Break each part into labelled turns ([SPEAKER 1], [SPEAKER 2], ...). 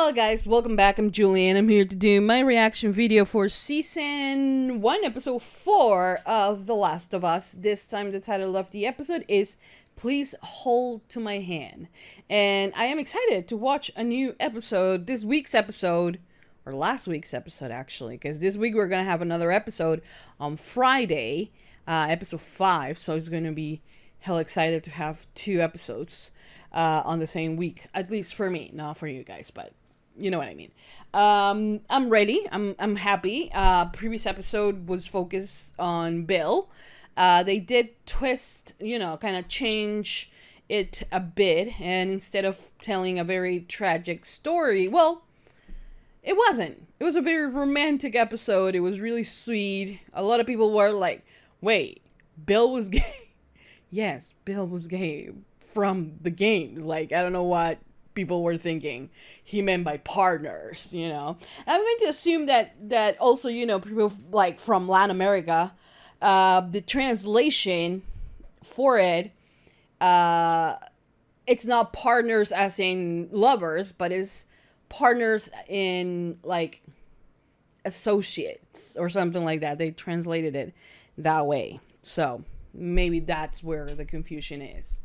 [SPEAKER 1] Hello guys, welcome back. I'm Julie and I'm here to do my reaction video for season 1 episode 4 of The Last of Us. This time the title of the episode is Please Hold to My Hand. And I am excited to watch a new episode, this week's episode, or last week's episode actually, because this week we're going to have another episode on Friday, episode 5, so it's going to be hell excited to have 2 episodes on the same week, at least for me, not for you guys, but you know what I mean. I'm ready. I'm happy. Previous episode was focused on Bill. They did twist, kind of change it a bit, and instead of telling a very tragic story, well, it wasn't. It was a very romantic episode. It was really sweet. A lot of people were like, wait, Bill was gay? Yes, Bill was gay from the games. Like, I don't know what people were thinking he meant by partners, I'm going to assume that also, people like from Latin America, the translation for it, it's not partners as in lovers, but it's partners in like associates or something like that. They translated it that way. So maybe that's where the confusion is.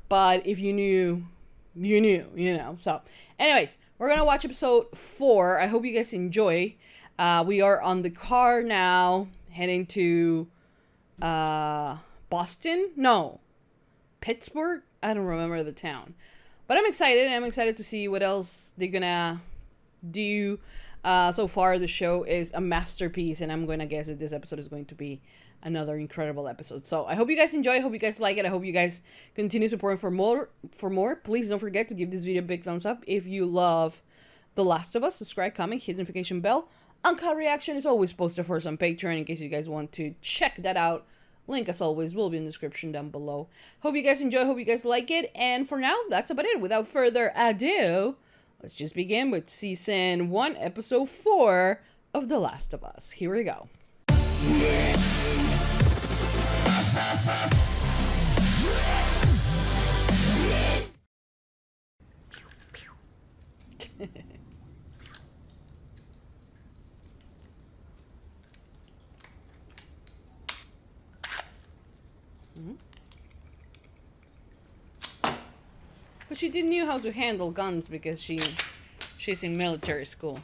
[SPEAKER 1] But if you knew, you knew, So anyways, we're going to watch episode 4. I hope you guys enjoy. We are on the car now, heading to Boston? No. Pittsburgh? I don't remember the town. But I'm excited. I'm excited to see what else they're going to do. So far, the show is a masterpiece, and I'm going to guess that this episode is going to be another incredible episode. So I hope you guys enjoy. I hope you guys like it. I hope you guys continue supporting for more. Please don't forget to give this video a big thumbs up if you love The Last of Us. Subscribe, comment, hit the notification bell. Uncut reaction is always posted for us on Patreon in case you guys want to check that out. Link, as always, will be in the description down below. Hope you guys enjoy. Hope you guys like it. And for now, that's about it. Without further ado, let's just begin with season 1, episode 4 of The Last of Us. Here we go. But she didn't know how to handle guns because she's in military school.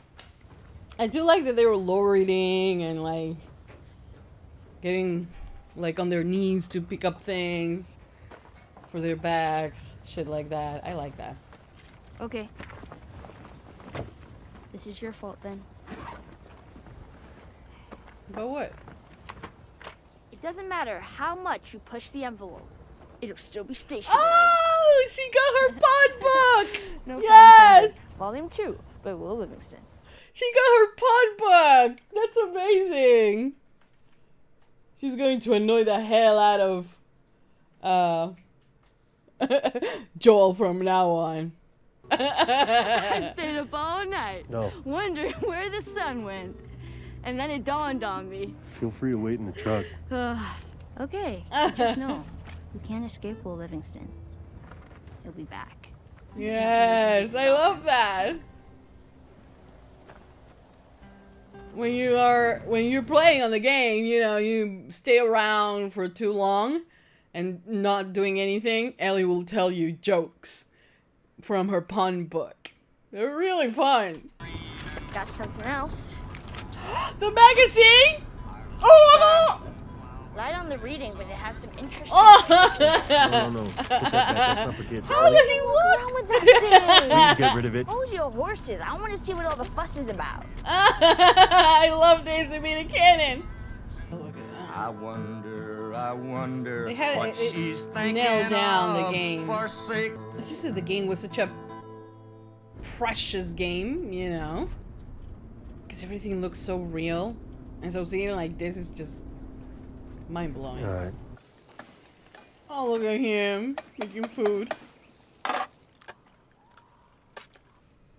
[SPEAKER 1] I do like that they were lowering and like getting like on their knees to pick up things for their bags, shit like that. I like that.
[SPEAKER 2] Okay. This is your fault then.
[SPEAKER 1] But what?
[SPEAKER 2] It doesn't matter how much you push the envelope. It'll still be stationary.
[SPEAKER 1] Oh, she got her pod book!
[SPEAKER 2] No
[SPEAKER 1] Yes!
[SPEAKER 2] Volume 2 by Will Livingston.
[SPEAKER 1] She got her pod book! That's amazing! She's going to annoy the hell out of Joel from now on.
[SPEAKER 2] I stayed up all night,
[SPEAKER 3] No.
[SPEAKER 2] wondering where the sun went. And then it dawned on me.
[SPEAKER 3] Feel free to wait in the truck.
[SPEAKER 2] Okay, just know, you can't escape Will Livingston. He'll be back.
[SPEAKER 1] Yes, I love that. When you're playing on the game, you stay around for too long and not doing anything, Ellie will tell you jokes from her pun book. They're really fun.
[SPEAKER 2] Got something else.
[SPEAKER 1] The magazine? Oh,
[SPEAKER 2] Light on the reading, but it has some interesting
[SPEAKER 1] oh.
[SPEAKER 3] No. Put that back. That's not for kids.
[SPEAKER 1] How does he
[SPEAKER 2] What's wrong
[SPEAKER 1] look?
[SPEAKER 2] with that thing?
[SPEAKER 3] Please get rid of it.
[SPEAKER 2] Hold your horses. I want to see what all the fuss is about.
[SPEAKER 1] I love this. I mean, a cannon. Oh, look at that.
[SPEAKER 4] I wonder
[SPEAKER 1] They had
[SPEAKER 4] what
[SPEAKER 1] it
[SPEAKER 4] she's
[SPEAKER 1] nailed
[SPEAKER 4] thinking
[SPEAKER 1] down the
[SPEAKER 4] of,
[SPEAKER 1] game.
[SPEAKER 4] forsake.
[SPEAKER 1] It's just that the game was such a precious game, because everything looks so real, and so seeing it like this is just mind-blowing.
[SPEAKER 3] All right.
[SPEAKER 1] Oh, look at him making food.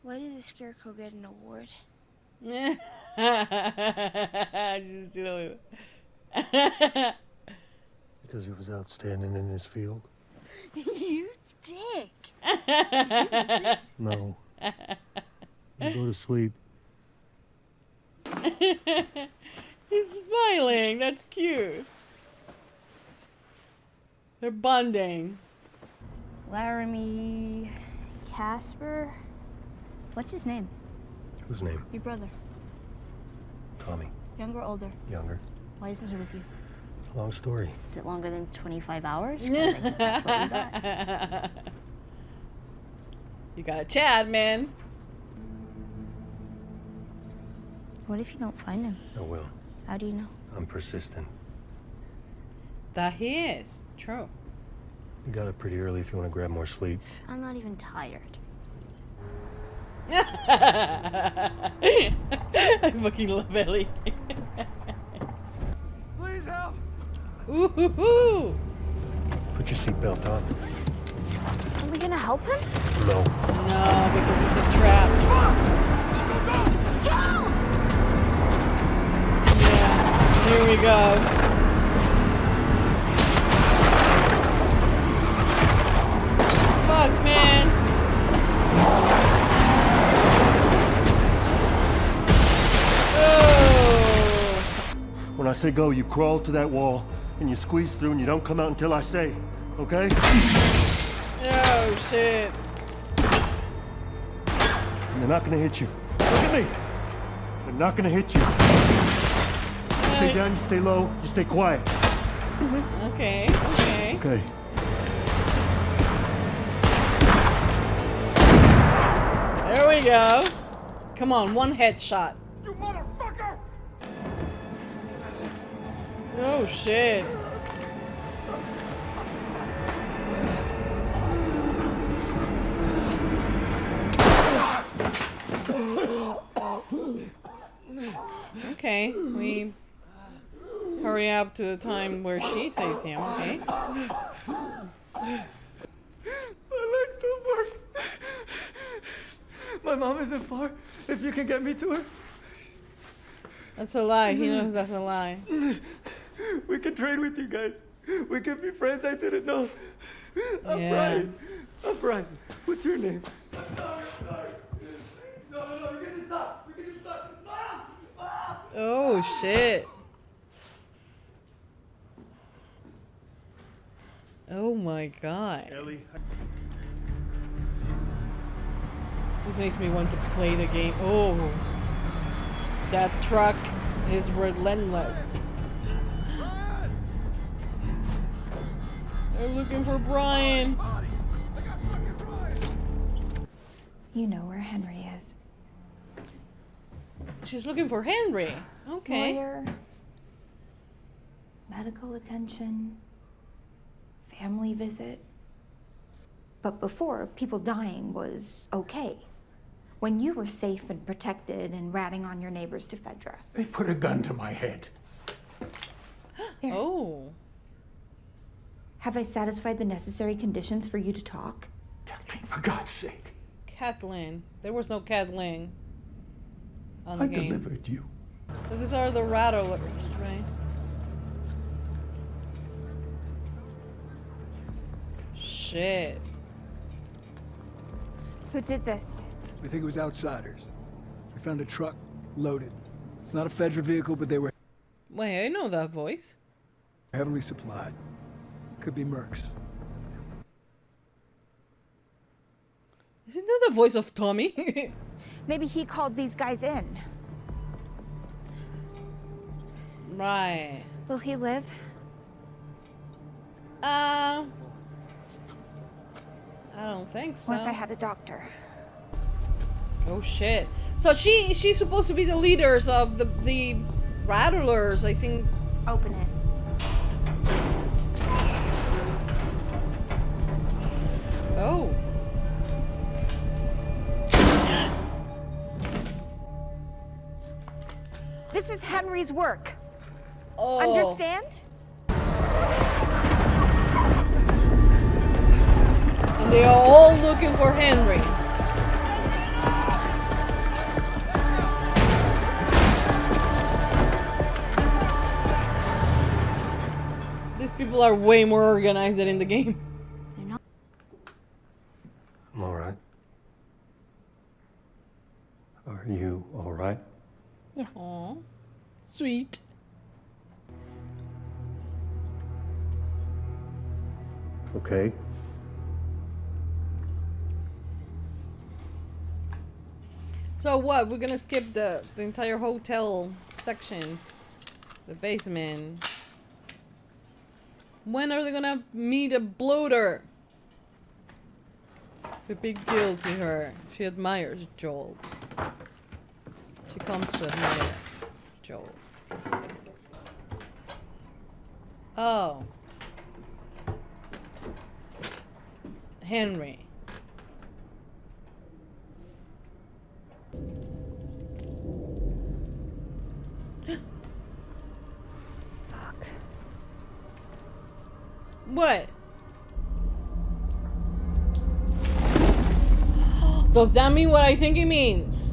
[SPEAKER 2] Why did the Scarecrow get an award?
[SPEAKER 3] Because he was outstanding in his field.
[SPEAKER 2] You dick.
[SPEAKER 3] No. Go to sleep.
[SPEAKER 1] He's smiling. That's cute. They're bonding.
[SPEAKER 2] Laramie... Casper? What's his name?
[SPEAKER 3] Whose name?
[SPEAKER 2] Your brother.
[SPEAKER 3] Tommy.
[SPEAKER 2] Younger or older?
[SPEAKER 3] Younger.
[SPEAKER 2] Why isn't he with you?
[SPEAKER 3] Long story.
[SPEAKER 2] Is it longer than 25 hours? 'Cause I think that's what we got.
[SPEAKER 1] You got a Chad, man.
[SPEAKER 2] What if you don't find him?
[SPEAKER 3] I will.
[SPEAKER 2] How do you know?
[SPEAKER 3] I'm persistent.
[SPEAKER 1] That he is. True.
[SPEAKER 3] You got up pretty early if you want to grab more sleep.
[SPEAKER 2] I'm not even tired.
[SPEAKER 1] I fucking love Ellie.
[SPEAKER 4] Please help!
[SPEAKER 1] Ooh hoo hoo.
[SPEAKER 3] Put your seatbelt on.
[SPEAKER 2] Are we gonna help him?
[SPEAKER 3] No.
[SPEAKER 1] No, because it's a trap. Yeah, here we go. Fuck, man. Oh.
[SPEAKER 3] When I say go, you crawl to that wall and you squeeze through and you don't come out until I say, okay?
[SPEAKER 1] Oh, shit.
[SPEAKER 3] And they're not gonna hit you. Look at me. They're not gonna hit you. You stay down, you stay low, you stay quiet.
[SPEAKER 1] Okay, okay.
[SPEAKER 3] Okay.
[SPEAKER 1] There we go. Come on, one headshot.
[SPEAKER 4] You motherfucker!
[SPEAKER 1] Oh, shit. Okay, we hurry up to the time where she saves him, okay?
[SPEAKER 5] My legs don't work. My mom isn't far. If you can get me to her,
[SPEAKER 1] That's a lie. He knows that's a lie.
[SPEAKER 5] we can trade with you guys. We can be friends. I didn't know. I'm
[SPEAKER 1] Yeah.
[SPEAKER 5] Brian. I'm Brian. What's your name? No, we can just stop. We can just stop. Mom! Mom!
[SPEAKER 1] Oh, shit. Oh my god.
[SPEAKER 3] Ellie.
[SPEAKER 1] This makes me want to play the game. Oh. That truck is relentless. They're looking for Brian.
[SPEAKER 6] You know where Henry is.
[SPEAKER 1] She's looking for Henry. Okay.
[SPEAKER 6] Lawyer, medical attention, family visit. But before, people dying was okay. When you were safe and protected and ratting on your neighbors to Fedra.
[SPEAKER 7] They put a gun to my head.
[SPEAKER 6] There.
[SPEAKER 1] Oh.
[SPEAKER 6] Have I satisfied the necessary conditions for you to talk?
[SPEAKER 7] Kathleen, for God's sake.
[SPEAKER 1] Kathleen. There was no Kathleen on the
[SPEAKER 7] I
[SPEAKER 1] game.
[SPEAKER 7] delivered you.
[SPEAKER 1] So these are the rattlers, right? Shit.
[SPEAKER 6] Who did this?
[SPEAKER 5] We think it was outsiders. We found a truck loaded. It's not a Fedra vehicle, but they were
[SPEAKER 1] Wait, I know that voice.
[SPEAKER 5] heavily supplied. Could be Mercs.
[SPEAKER 1] Isn't that the voice of Tommy?
[SPEAKER 6] Maybe he called these guys in.
[SPEAKER 1] Right.
[SPEAKER 6] Will he live?
[SPEAKER 1] I don't think so.
[SPEAKER 6] What if I had a doctor?
[SPEAKER 1] Oh shit. So she's supposed to be the leaders of the rattlers, I think.
[SPEAKER 6] Open it.
[SPEAKER 1] Oh.
[SPEAKER 6] This is Henry's work.
[SPEAKER 1] Oh.
[SPEAKER 6] Understand?
[SPEAKER 1] And they are all looking for Henry. These people are way more organized than in the game.
[SPEAKER 2] They're not.
[SPEAKER 3] I'm all right. Are you all right?
[SPEAKER 1] Aw. Sweet.
[SPEAKER 3] Okay.
[SPEAKER 1] So what? We're gonna skip the entire hotel section. The basement. When are they gonna meet a bloater? It's a big deal to her. She admires Joel. She comes to admire Joel. Oh. Henry.
[SPEAKER 2] Fuck.
[SPEAKER 1] What? Does that mean what I think it means?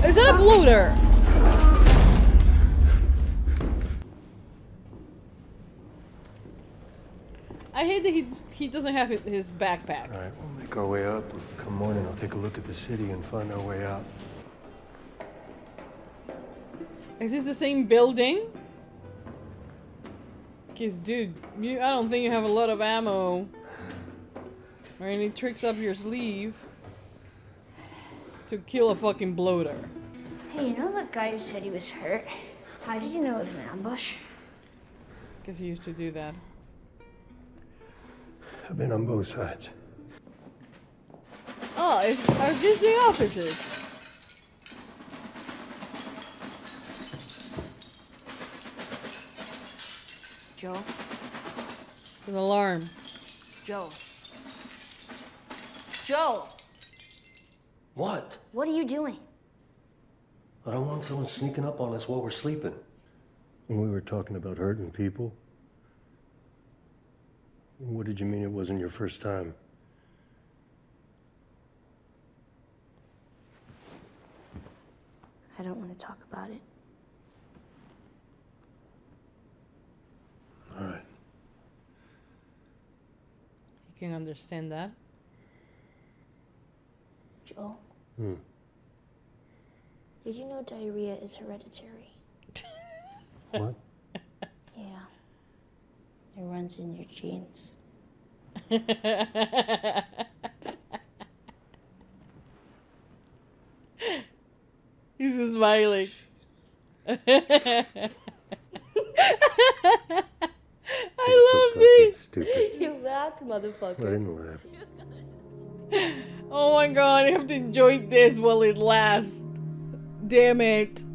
[SPEAKER 1] Is that a bloater? I hate that he doesn't have his backpack.
[SPEAKER 3] All right, we'll make our way up. Come morning, I'll take a look at the city and find our way out.
[SPEAKER 1] Is this the same building? Cause dude, I don't think you have a lot of ammo or any tricks up your sleeve to kill a fucking bloater.
[SPEAKER 2] Hey, you know that guy who said he was hurt? How did you know it was an ambush?
[SPEAKER 1] Cause he used to do that.
[SPEAKER 3] I've been on both sides.
[SPEAKER 1] Oh, are these the offices?
[SPEAKER 2] Joel?
[SPEAKER 1] An alarm.
[SPEAKER 2] Joel. Joel!
[SPEAKER 3] What?
[SPEAKER 2] What are you doing?
[SPEAKER 3] I don't want someone sneaking up on us while we're sleeping. When we were talking about hurting people. What did you mean it wasn't your first time?
[SPEAKER 2] I don't want to talk about it.
[SPEAKER 3] All right.
[SPEAKER 1] You can understand that.
[SPEAKER 2] Joel,
[SPEAKER 3] Hmm.
[SPEAKER 2] did you know diarrhea is hereditary?
[SPEAKER 3] What?
[SPEAKER 2] Yeah. It runs in your genes.
[SPEAKER 1] He's smiling. I love these.
[SPEAKER 3] Stupid.
[SPEAKER 2] You laughed,
[SPEAKER 3] I
[SPEAKER 2] motherfucker.
[SPEAKER 3] didn't laugh.
[SPEAKER 1] Oh my god, I have to enjoy this while it lasts. Damn it.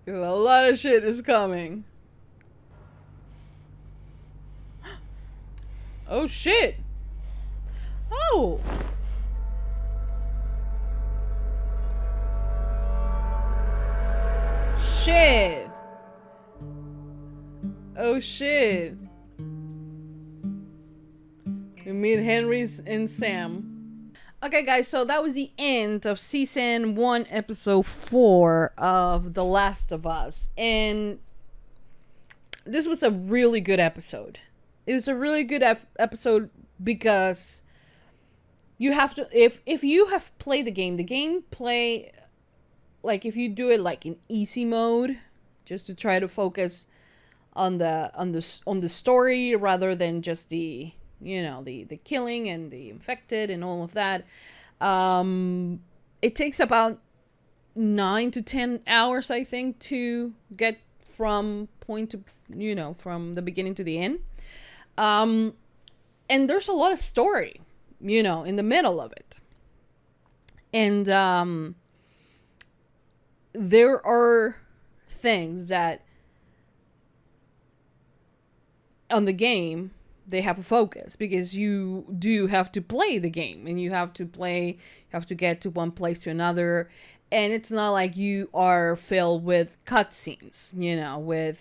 [SPEAKER 1] A lot of shit is coming. Oh shit. Oh. Shit. Oh shit. We meet Henry's and Sam. Okay guys, so that was the end of season 1 episode 4 of The Last of Us, and this was a really good episode. It was a really good episode because you have to, if you have played the gameplay, like if you do it like in easy mode, just to try to focus on the story rather than just the the killing and the infected and all of that, it takes about 9 to 10 hours, I think, to get from point to from the beginning to the end. And there's a lot of story, in the middle of it. And there are things that on the game they have a focus, because you do have to play the game and you have to get to one place to another, and it's not like you are filled with cutscenes,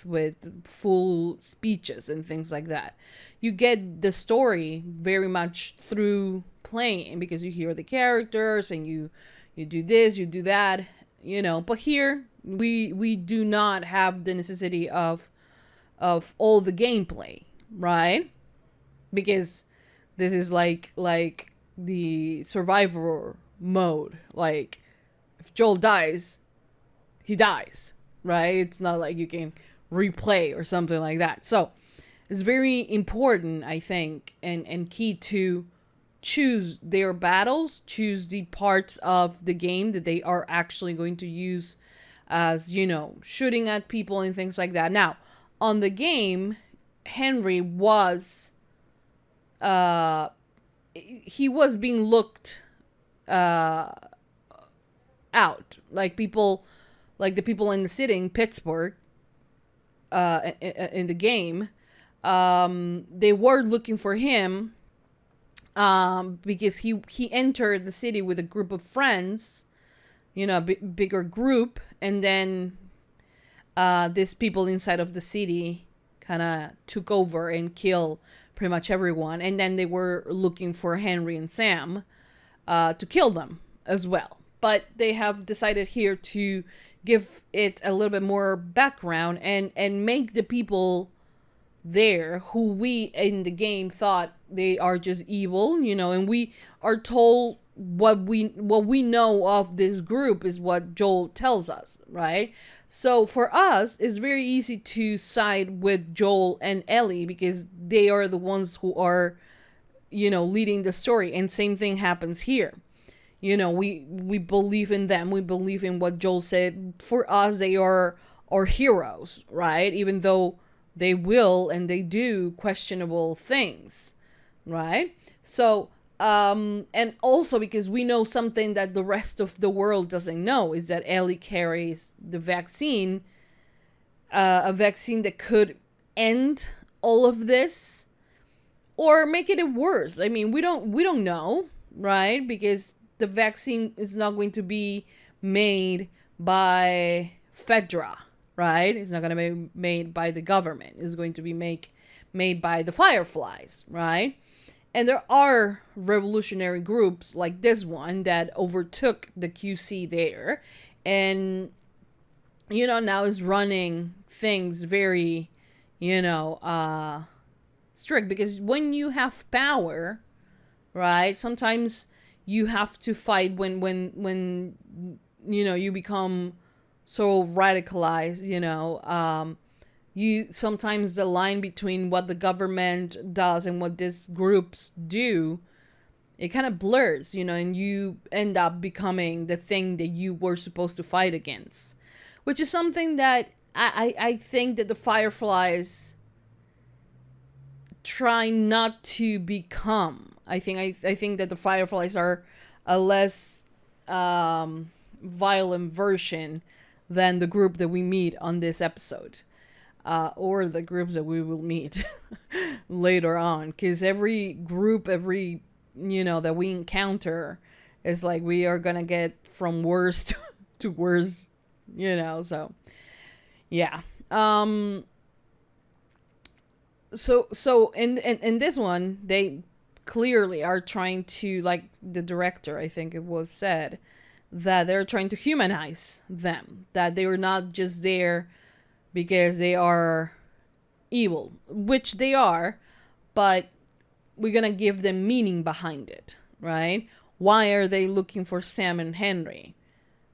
[SPEAKER 1] with full speeches and things like that. You get the story very much through playing, because you hear the characters and you do this, you do that, but here we do not have the necessity of all the gameplay, right? Because This is like the survivor mode. Like, if Joel dies, he dies, right? It's not like you can replay or something like that. So it's very important, I think, and key to choose their battles, choose the parts of the game that they are actually going to use as, you know, shooting at people and things like that. Now, on the game, Henry was he was being looked out, like people, like the people in the city in Pittsburgh in the game, they were looking for him because he entered the city with a group of friends, you know, a bigger group, and then these people inside of the city kind of took over and killed pretty much everyone, and then they were looking for Henry and Sam to kill them as well. But they have decided here to give it a little bit more background and make the people there who we in the game thought they are just evil, you know, and we are told what we know of this group is what Joel tells us, right? So for us, it's very easy to side with Joel and Ellie because they are the ones who are, you know, leading the story. And same thing happens here. You know, we believe in them. We believe in what Joel said. For us, they are our heroes, right? Even though they will and they do questionable things, right? So, and also because we know something that the rest of the world doesn't know is that Ellie carries the vaccine, a vaccine that could end all of this or make it worse. I mean, we don't know, right? Because the vaccine is not going to be made by Fedra, right? It's not going to be made by the government. It's going to be made by the Fireflies, right? And there are revolutionary groups like this one that overtook the QC there and, you know, now is running things very, you know, strict. Because when you have power, right, sometimes you have to fight when you know, you become so radicalized, you know, you sometimes the line between what the government does and what these groups do, it kind of blurs, you know, and you end up becoming the thing that you were supposed to fight against, which is something that I think that the Fireflies try not to become. I think that the Fireflies are a less violent version than the group that we meet on this episode. Or the groups that we will meet later on. Because every group, you know, that we encounter is like we are going to get from worst to worst, you know, so yeah. So in this one, they clearly are trying to, like the director, I think it was said, that they're trying to humanize them, that they are not just there because they are evil, which they are, but we're gonna give them meaning behind it, right? Why are they looking for Sam and Henry,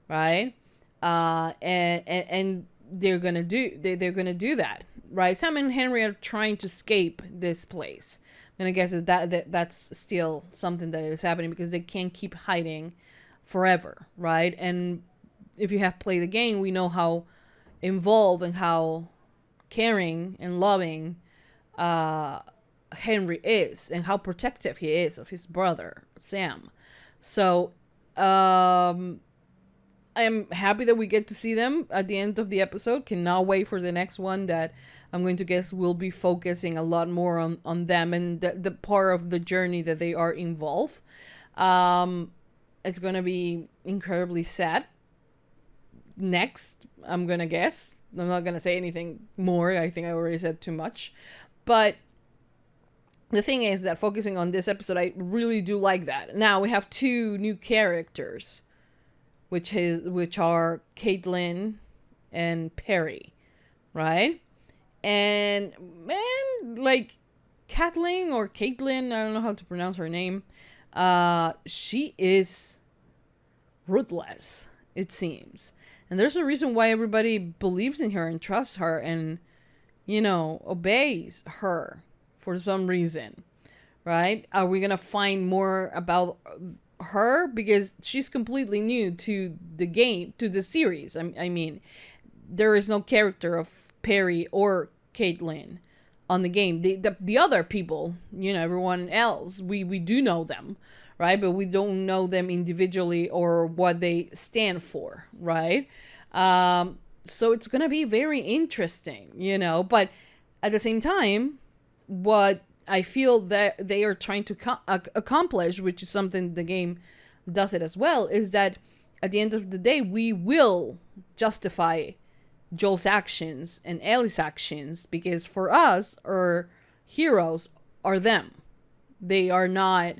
[SPEAKER 1] right? And they're gonna do that, right? Sam and Henry are trying to escape this place, and I guess that's still something that is happening because they can't keep hiding forever, right? And if you have played the game, we know how involved and how caring and loving Henry is and how protective he is of his brother Sam. So I am happy that we get to see them at the end of the episode. Cannot wait for the next one that I'm going to guess will be focusing a lot more on them and the part of the journey that they are involved. It's going to be incredibly sad. Next, I'm gonna guess. I'm not gonna say anything more. I think I already said too much. But the thing is that focusing on this episode, I really do like that. Now we have two new characters, which are Caitlin and Perry, right? And man, like Kathleen or Caitlin, I don't know how to pronounce her name. She is ruthless, it seems. And there's a reason why everybody believes in her and trusts her and, you know, obeys her for some reason, right? Are we going to find more about her? Because she's completely new to the game, to the series. I mean, there is no character of Perry or Caitlin on the game. The other people, you know, everyone else, we do know them, right? But we don't know them individually or what they stand for, right? So it's gonna be very interesting, you know. But at the same time, what I feel that they are trying to accomplish, which is something the game does it as well, is that at the end of the day, we will justify Joel's actions and Ellie's actions, because for us, our heroes are them. They are not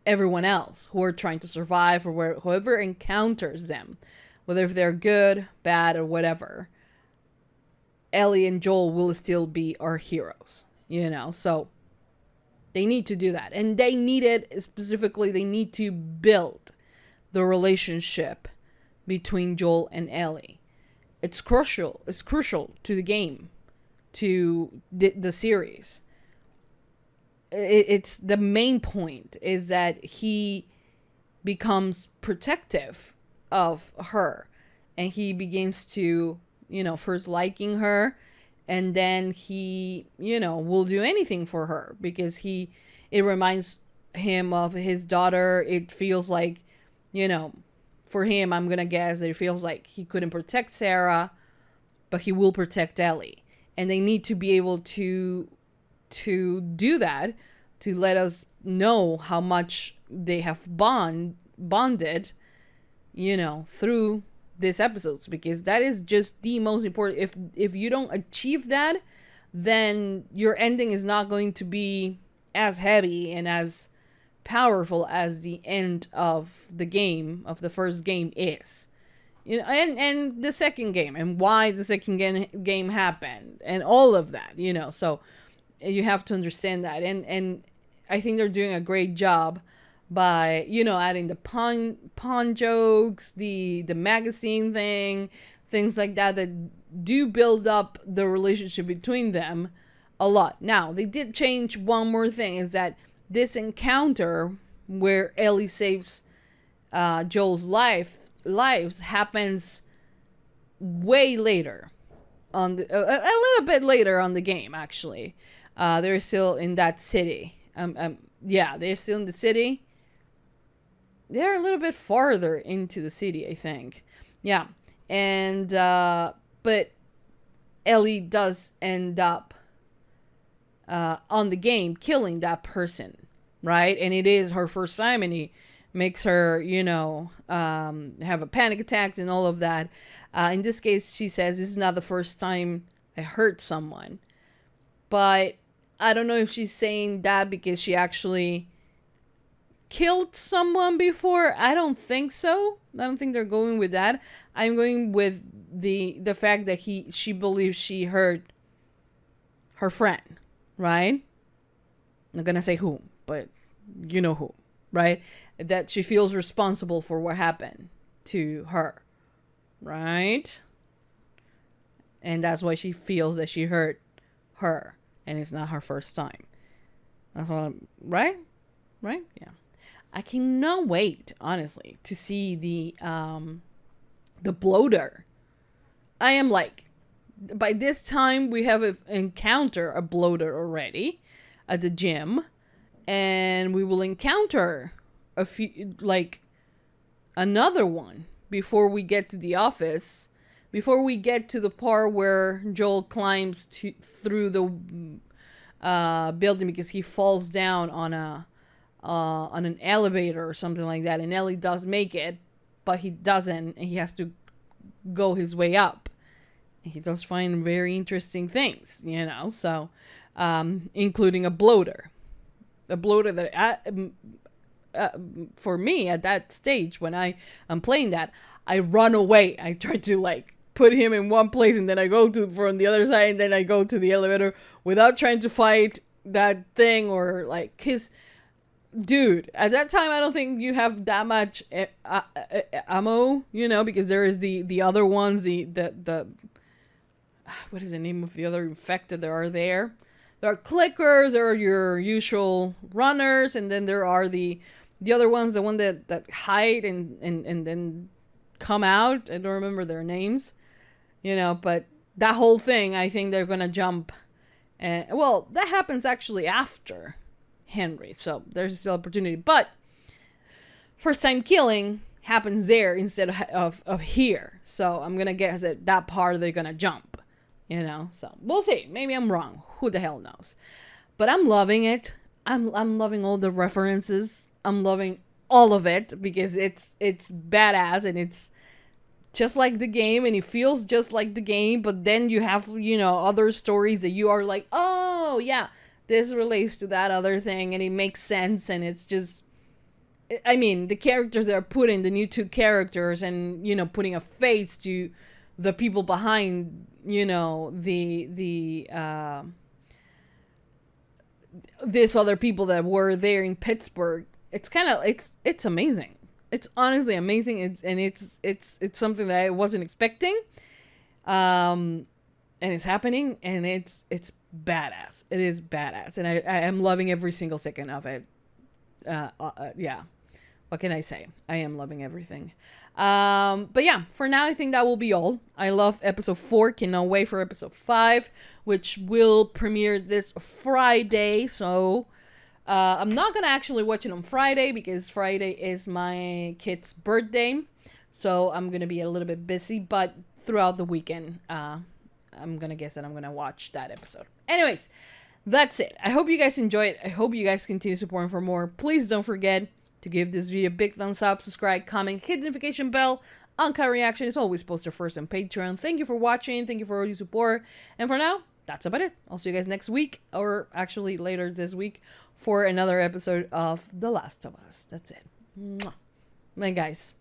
[SPEAKER 1] everyone else who are trying to survive, or whoever encounters them, whether if they're good, bad, or whatever. Ellie and Joel will still be our heroes, you know. So they need to do that, and they need to build the relationship between Joel and Ellie. It's crucial to the game, to the series. It's the main point is that he becomes protective of her, and he begins to, you know, first liking her, and then he, you know, will do anything for her because it reminds him of his daughter. It feels like, you know, for him, I'm gonna guess that it feels like he couldn't protect Sarah, but he will protect Ellie, and they need to be able to do that, to let us know how much they have bonded, you know, through these episodes, because that is just the most important. If you don't achieve that, then your ending is not going to be as heavy and as powerful as the end of the game, of the first game, is. You know, and the second game, and why the second game happened, and all of that, you know. So you have to understand that, and I think they're doing a great job by, you know, adding the pawn jokes, the magazine things like that do build up the relationship between them a lot. Now, they did change one more thing, is that this encounter where Ellie saves Joel's lives happens way later on a little bit later on the game, actually. They're still in that city. Yeah, they're still in the city. They're a little bit farther into the city, I think. Yeah. And but Ellie does end up on the game killing that person, right? And it is her first time, and he makes her, you know, have a panic attack and all of that. In this case, she says, this is not the first time I hurt someone. But I don't know if she's saying that because she actually killed someone before. I don't think so. I don't think they're going with that. I'm going with the fact that she believes she hurt her friend, right? I'm not gonna say who, but you know who, right? That she feels responsible for what happened to her, right? And that's why she feels that she hurt her, and it's not her first time. That's what I'm, right? Yeah. I cannot wait, honestly, to see the bloater. I am like, by this time we have encountered a bloater already at the gym, and we will encounter a few, like another one before we get to the office, before we get to the part where Joel climbs through the building because he falls down on an elevator or something like that, and Ellie does make it, but he doesn't, and he has to go his way up. And he does find very interesting things, you know, so including a bloater that for me at that stage when I am playing that, I run away. I try to like put him in one place and then I go to from the other side and then I go to the elevator without trying to fight that thing or like his dude. At that time, I don't think you have that much ammo, you know, because there is the other ones, the what is the name of the other infected that are there? There are clickers, there are your usual runners, and then there are the other ones, the one that hide and then come out. I don't remember their names, you know, but that whole thing, I think they're gonna jump. And well, that happens actually after Henry, so there's still opportunity. But first time killing happens there instead of here. So I'm gonna guess that that part they're gonna jump, you know. So we'll see. Maybe I'm wrong. Who the hell knows? But I'm loving it. I'm loving all the references. I'm loving all of it because it's badass and it's just like the game and it feels just like the game. But then you have, you know, other stories that you are like, oh yeah, this relates to that other thing and it makes sense. And it's just, I mean, the characters that are put in, the new two characters, and, you know, putting a face to the people behind, you know, this other people that were there in Pittsburgh. It's kind of, it's amazing. It's honestly amazing. It's something that I wasn't expecting. And it's happening and it's badass. It is badass. And I am loving every single second of it. Yeah. What can I say? I am loving everything. But yeah, for now, I think that will be all. I love episode 4. Cannot wait for episode 5, which will premiere this Friday. So I'm not going to actually watch it on Friday because Friday is my kid's birthday. So I'm going to be a little bit busy, but throughout the weekend, I'm going to guess that I'm going to watch that episode. Anyways, that's it. I hope you guys enjoy it. I hope you guys continue supporting for more. Please don't forget to give this video a big thumbs up, subscribe, comment, hit the notification bell. Uncut Reaction is always posted first on Patreon. Thank you for watching. Thank you for all your support. And for now, that's about it. I'll see you guys next week, or actually later this week, for another episode of The Last of Us. That's it. Mwah. Bye, guys.